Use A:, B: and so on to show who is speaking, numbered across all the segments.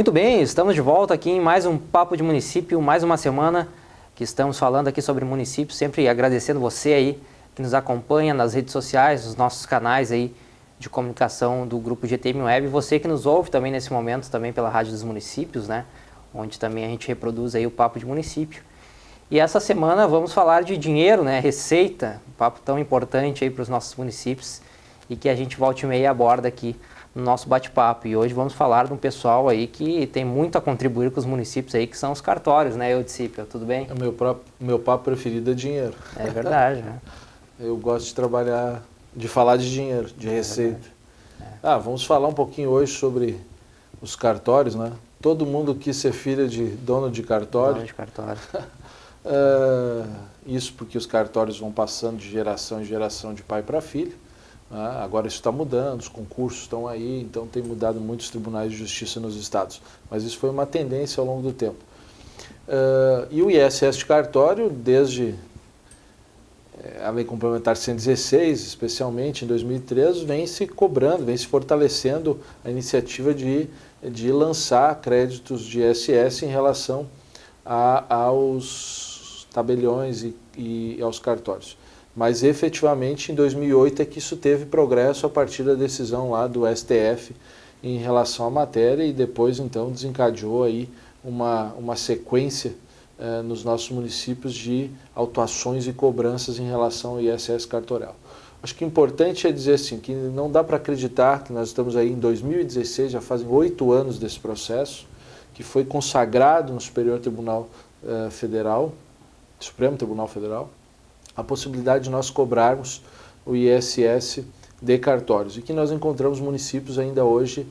A: Muito bem, estamos de volta aqui em mais um Papo de Município, mais uma semana que estamos falando aqui sobre municípios, sempre agradecendo você aí que nos acompanha nas redes sociais, nos nossos canais aí de comunicação do Grupo GTM Web, você que nos ouve também nesse momento, também pela Rádio dos Municípios, né, onde também a gente reproduz aí o Papo de Município. E essa semana vamos falar de dinheiro, né, receita, um papo tão importante aí para os nossos municípios e que a gente volta e meia aborda aqui no nosso bate-papo. E hoje vamos falar de um pessoal aí que tem muito a contribuir com os municípios aí, que são os cartórios, né, Eudicípio? Tudo bem?
B: Meu papo preferido é dinheiro.
A: É verdade, né?
B: Eu gosto de trabalhar, de falar de dinheiro, de receita. Vamos falar um pouquinho hoje sobre os cartórios, né? Todo mundo quis ser filho de dono de cartório.
A: Dono de cartório.
B: Isso porque os cartórios vão passando de geração em geração, de pai para filho. Agora isso está mudando, os concursos estão aí, então tem mudado muitos tribunais de justiça nos estados. Mas isso foi uma tendência ao longo do tempo. E o ISS de cartório, desde a Lei Complementar 116, especialmente em 2013, vem se cobrando, vem se fortalecendo a iniciativa de lançar créditos de ISS em relação aos tabeliões e aos cartórios. Mas efetivamente em 2008 é que isso teve progresso a partir da decisão lá do STF em relação à matéria e depois então desencadeou aí uma sequência nos nossos municípios de autuações e cobranças em relação ao ISS cartorial. Acho que o importante é dizer assim, que não dá para acreditar que nós estamos aí em 2016, já fazem 8 anos desse processo, que foi consagrado no Superior Tribunal Federal, Supremo Tribunal Federal, a possibilidade de nós cobrarmos o ISS de cartórios e que nós encontramos municípios ainda hoje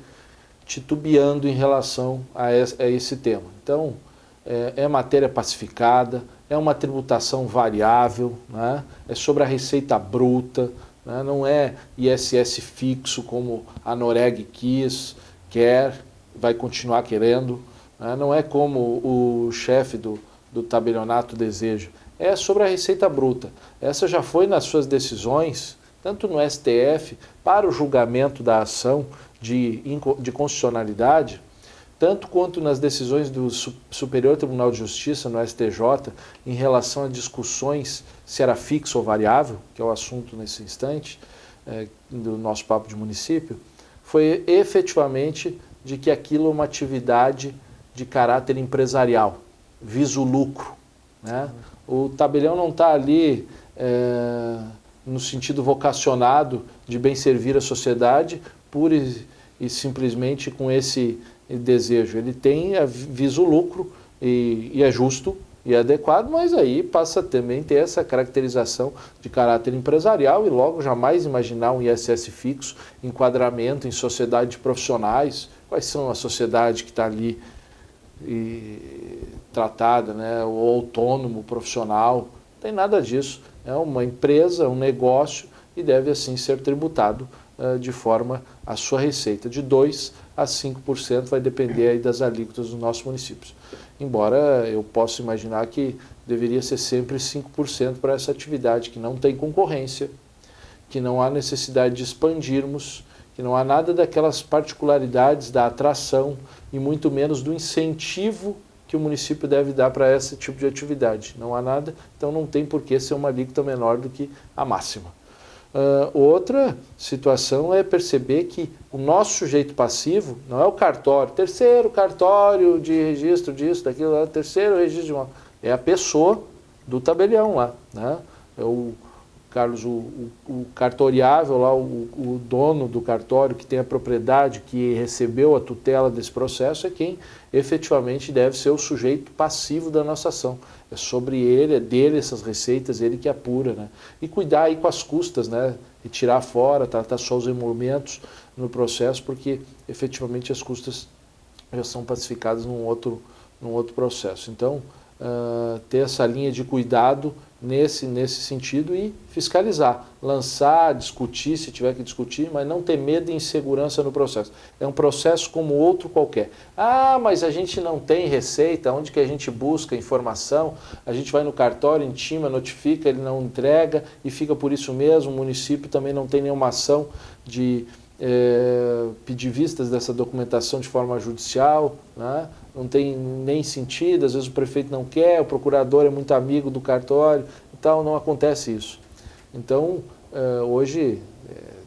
B: titubeando em relação a esse tema. Então, é matéria pacificada, é uma tributação variável, né? É sobre a receita bruta, né? Não é ISS fixo como a Noreg quer, vai continuar querendo, né? Não é como o chefe do tabelionato deseja. É sobre a receita bruta. Essa já foi nas suas decisões, tanto no STF, para o julgamento da ação de constitucionalidade, tanto quanto nas decisões do Superior Tribunal de Justiça, no STJ, em relação a discussões se era fixo ou variável, que é o assunto nesse instante do nosso papo de município, foi efetivamente de que aquilo é uma atividade de caráter empresarial, visa o lucro, né? O tabelião não está ali no sentido vocacionado de bem servir a sociedade pura e simplesmente com esse desejo. Ele visa o lucro e é justo e é adequado, mas aí passa a também ter essa caracterização de caráter empresarial e logo jamais imaginar um ISS fixo, enquadramento em sociedade de profissionais. Quais são a sociedade que está ali tratada, né, o autônomo, profissional, não tem nada disso. É uma empresa, um negócio e deve assim ser tributado de forma a sua receita. De 2% a 5% vai depender aí das alíquotas dos nossos municípios. Embora eu possa imaginar que deveria ser sempre 5% para essa atividade, que não tem concorrência, que não há necessidade de expandirmos, que não há nada daquelas particularidades da atração e muito menos do incentivo que o município deve dar para esse tipo de atividade. Não há nada, então não tem por que ser uma alíquota menor do que a máxima. Outra situação é perceber que o nosso sujeito passivo não é o cartório, terceiro cartório de registro disso, daquilo, terceiro registro de imóvel, é a pessoa do tabelião lá, né? É o Carlos, o cartoriável lá, o dono do cartório que tem a propriedade, que recebeu a tutela desse processo, é quem efetivamente deve ser o sujeito passivo da nossa ação. É sobre ele, é dele essas receitas, ele que apura, né? E cuidar aí com as custas, né? Retirar fora, tratar só os emolumentos no processo, porque efetivamente as custas já são pacificadas num outro processo. Então, ter essa linha de cuidado nesse sentido e fiscalizar, lançar, discutir se tiver que discutir, mas não ter medo e insegurança no processo. É um processo como outro qualquer. Mas a gente não tem receita, onde que a gente busca informação? A gente vai no cartório, intima, notifica, ele não entrega e fica por isso mesmo. O município também não tem nenhuma ação de pedir vistas dessa documentação de forma judicial, né? Não tem nem sentido, às vezes o prefeito não quer, o procurador é muito amigo do cartório, então não acontece isso. Então, hoje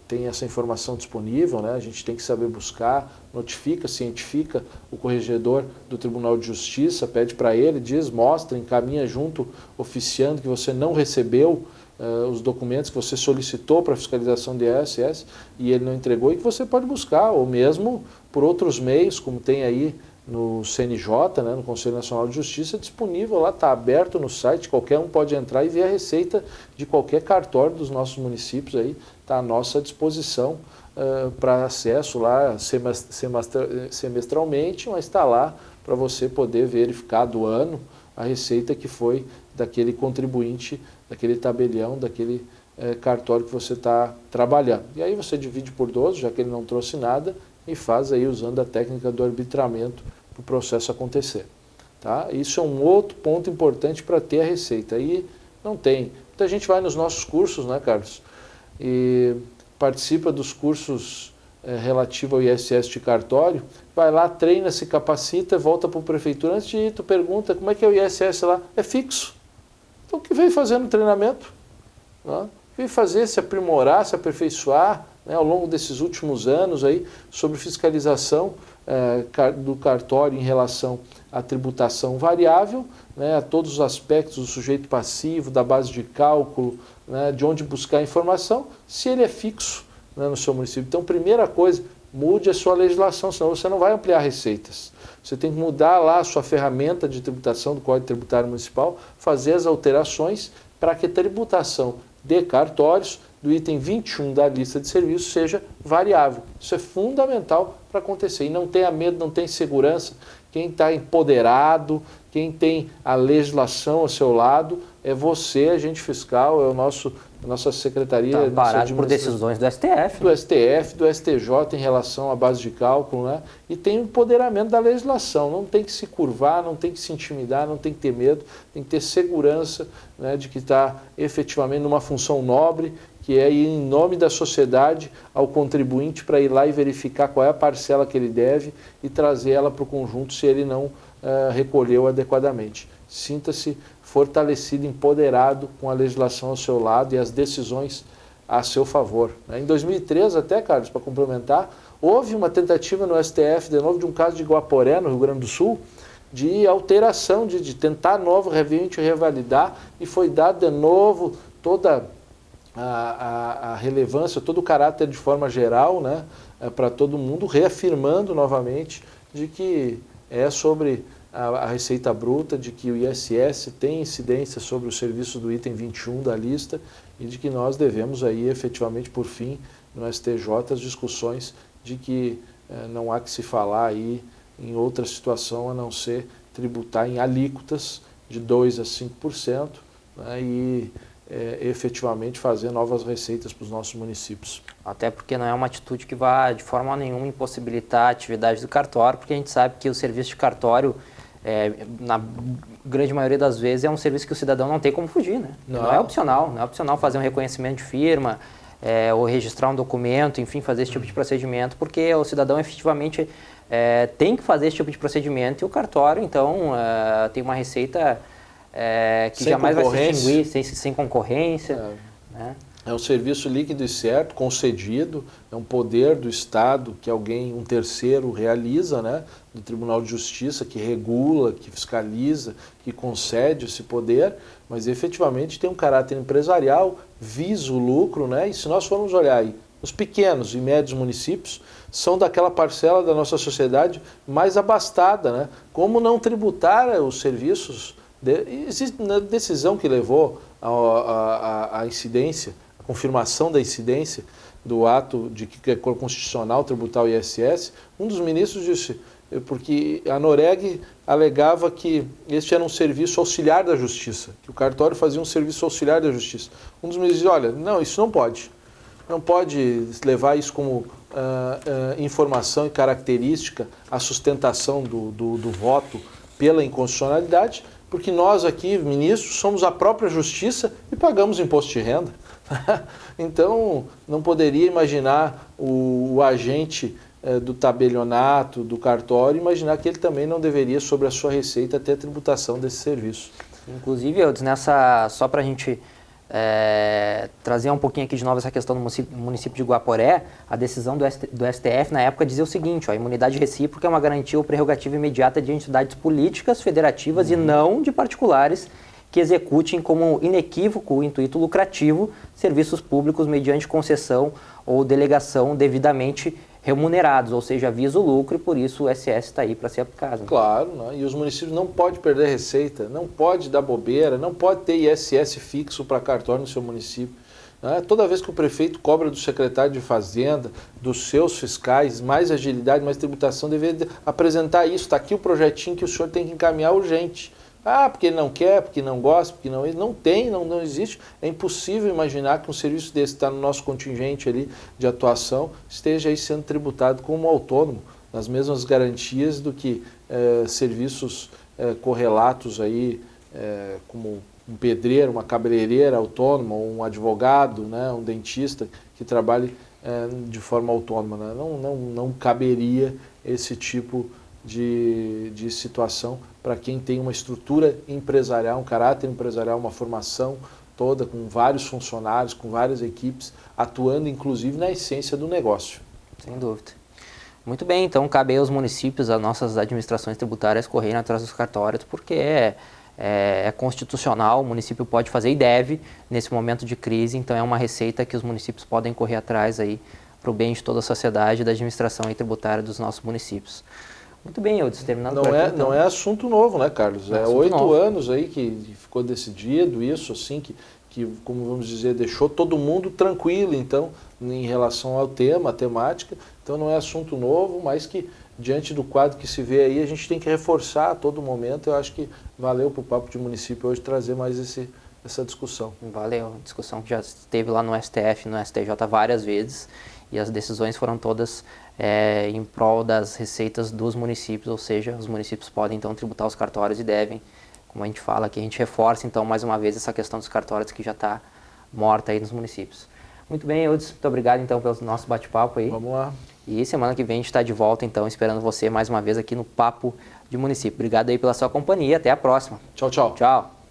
B: tem essa informação disponível, né? A gente tem que saber buscar, notifica, cientifica o corregedor do Tribunal de Justiça, pede para ele, diz, mostra, encaminha junto, oficiando que você não recebeu os documentos que você solicitou para fiscalização de ISS e ele não entregou, e que você pode buscar, ou mesmo por outros meios, como tem aí no CNJ, né, no Conselho Nacional de Justiça, disponível lá, está aberto no site, qualquer um pode entrar e ver a receita de qualquer cartório dos nossos municípios, aí está à nossa disposição para acesso lá semestralmente, mas está lá para você poder verificar do ano a receita que foi daquele contribuinte, daquele tabelião, daquele cartório que você está trabalhando. E aí você divide por 12, já que ele não trouxe nada, e faz aí usando a técnica do arbitramento para o processo acontecer. Tá? Isso é um outro ponto importante para ter a receita. Aí não tem. Muita gente vai nos nossos cursos, né, Carlos? E participa dos cursos relativos ao ISS de cartório, vai lá, treina, se capacita, volta para a prefeitura. Antes de ir, tu pergunta como é que é o ISS lá. É fixo. Então o que veio fazer no treinamento? Né? Veio fazer, se aprimorar, se aperfeiçoar, né, ao longo desses últimos anos aí, sobre fiscalização do cartório em relação à tributação variável, né, a todos os aspectos do sujeito passivo, da base de cálculo, né, de onde buscar informação, se ele é fixo, né, no seu município. Então, primeira coisa, mude a sua legislação, senão você não vai ampliar receitas. Você tem que mudar lá a sua ferramenta de tributação do Código Tributário Municipal, fazer as alterações para que a tributação de cartórios do item 21 da lista de serviços seja variável. Isso é fundamental para acontecer. E não tenha medo, não tenha insegurança. Quem está empoderado, quem tem a legislação ao seu lado, é você, agente fiscal, é a nossa secretaria.
A: Está parado por decisões do STF.
B: Do STF, do STJ em relação à base de cálculo, né? E tem o empoderamento da legislação. Não tem que se curvar, não tem que se intimidar, não tem que ter medo, tem que ter segurança, né, de que está efetivamente numa função nobre, que é ir em nome da sociedade ao contribuinte para ir lá e verificar qual é a parcela que ele deve e trazer ela para o conjunto se ele não recolheu adequadamente. Sinta-se fortalecido, empoderado com a legislação ao seu lado e as decisões a seu favor. Em 2013 até, Carlos, para complementar, houve uma tentativa no STF, de novo, de um caso de Guaporé, no Rio Grande do Sul, de alteração, de tentar novo revinte revalidar, e foi dado de novo toda a relevância, todo o caráter de forma geral, né, para todo mundo, reafirmando novamente de que é sobre a receita bruta, de que o ISS tem incidência sobre o serviço do item 21 da lista e de que nós devemos aí efetivamente, por fim, no STJ, as discussões de que não há que se falar aí em outra situação a não ser tributar em alíquotas de 2% a 5%, né, e efetivamente fazer novas receitas para os nossos municípios.
A: Até porque não é uma atitude que vai de forma nenhuma impossibilitar a atividade do cartório, porque a gente sabe que o serviço de cartório, na grande maioria das vezes, é um serviço que o cidadão não tem como fugir, né? Não é opcional, não é opcional fazer um reconhecimento de firma, ou registrar um documento, enfim, fazer esse tipo de procedimento, porque o cidadão efetivamente tem que fazer esse tipo de procedimento, e o cartório, então, tem uma receita que jamais vai se extinguir, sem concorrência. Né?
B: É um serviço líquido e certo, concedido, é um poder do Estado que alguém, um terceiro, realiza, né? Do Tribunal de Justiça, que regula, que fiscaliza, que concede esse poder, mas efetivamente tem um caráter empresarial, visa o lucro, né? E se nós formos olhar aí, os pequenos e médios municípios são daquela parcela da nossa sociedade mais abastada, né? Como não tributar os serviços? Existe uma decisão que levou à incidência, a confirmação da incidência do ato de que é constitucional tributar o ISS, um dos ministros disse, porque a Noreg alegava que este era um serviço auxiliar da justiça, que o cartório fazia um serviço auxiliar da justiça. Um dos ministros disse, olha, não, isso não pode. Não pode levar isso como informação e característica a sustentação do voto pela inconstitucionalidade, porque nós aqui, ministros, somos a própria justiça e pagamos imposto de renda. Então, não poderia imaginar o agente do tabelionato, do cartório, imaginar que ele também não deveria, sobre a sua receita, ter tributação desse serviço.
A: Inclusive, Eudes, só para a gente trazer um pouquinho aqui de novo essa questão do município de Guaporé, a decisão do STF na época dizia o seguinte: a imunidade recíproca é uma garantia ou prerrogativa imediata de entidades políticas, federativas e não de particulares que executem como inequívoco o intuito lucrativo serviços públicos mediante concessão ou delegação devidamente remunerados, ou seja, visa o lucro, e por isso o SS está aí para ser aplicado.
B: Claro, né? E os municípios não podem perder receita, não pode dar bobeira, não pode ter ISS fixo para cartório no seu município. Né? Toda vez que o prefeito cobra do secretário de Fazenda, dos seus fiscais, mais agilidade, mais tributação, deveria apresentar isso. Está aqui o projetinho que o senhor tem que encaminhar urgente. Ah, porque ele não quer, porque não gosta, porque não tem, não existe. É impossível imaginar que um serviço desse está no nosso contingente ali de atuação, esteja aí sendo tributado como autônomo, nas mesmas garantias do que serviços correlatos aí, como um pedreiro, uma cabeleireira autônoma, ou um advogado, né, um dentista que trabalhe de forma autônoma. Né? Não caberia esse tipo de situação para quem tem uma estrutura empresarial, um caráter empresarial, uma formação toda, com vários funcionários, com várias equipes, atuando inclusive na essência do negócio.
A: Sem dúvida. Muito bem, então cabe aos municípios, às nossas administrações tributárias correrem atrás dos cartórios, porque é constitucional, o município pode fazer e deve nesse momento de crise, então é uma receita que os municípios podem correr atrás aí para o bem de toda a sociedade e da administração tributária dos nossos municípios. Muito bem, Eudes, terminando por aqui, então.
B: Não é assunto novo, né, Carlos? É 8 anos aí que ficou decidido isso, assim, que, como vamos dizer, deixou todo mundo tranquilo, então, em relação ao tema, à temática. Então não é assunto novo, mas que, diante do quadro que se vê aí, a gente tem que reforçar a todo momento. Eu acho que valeu para o Papo de Município hoje trazer mais essa discussão.
A: Valeu, discussão que já esteve lá no STF, no STJ várias vezes, e as decisões foram todas em prol das receitas dos municípios, ou seja, os municípios podem então tributar os cartórios e devem, como a gente fala aqui, a gente reforça então mais uma vez essa questão dos cartórios que já está morta aí nos municípios. Muito bem, Eudes, muito obrigado então pelo nosso bate-papo aí.
B: Vamos lá.
A: E semana que vem a gente está de volta então, esperando você mais uma vez aqui no Papo de Município. Obrigado aí pela sua companhia, até a próxima.
B: Tchau, tchau.
A: Tchau.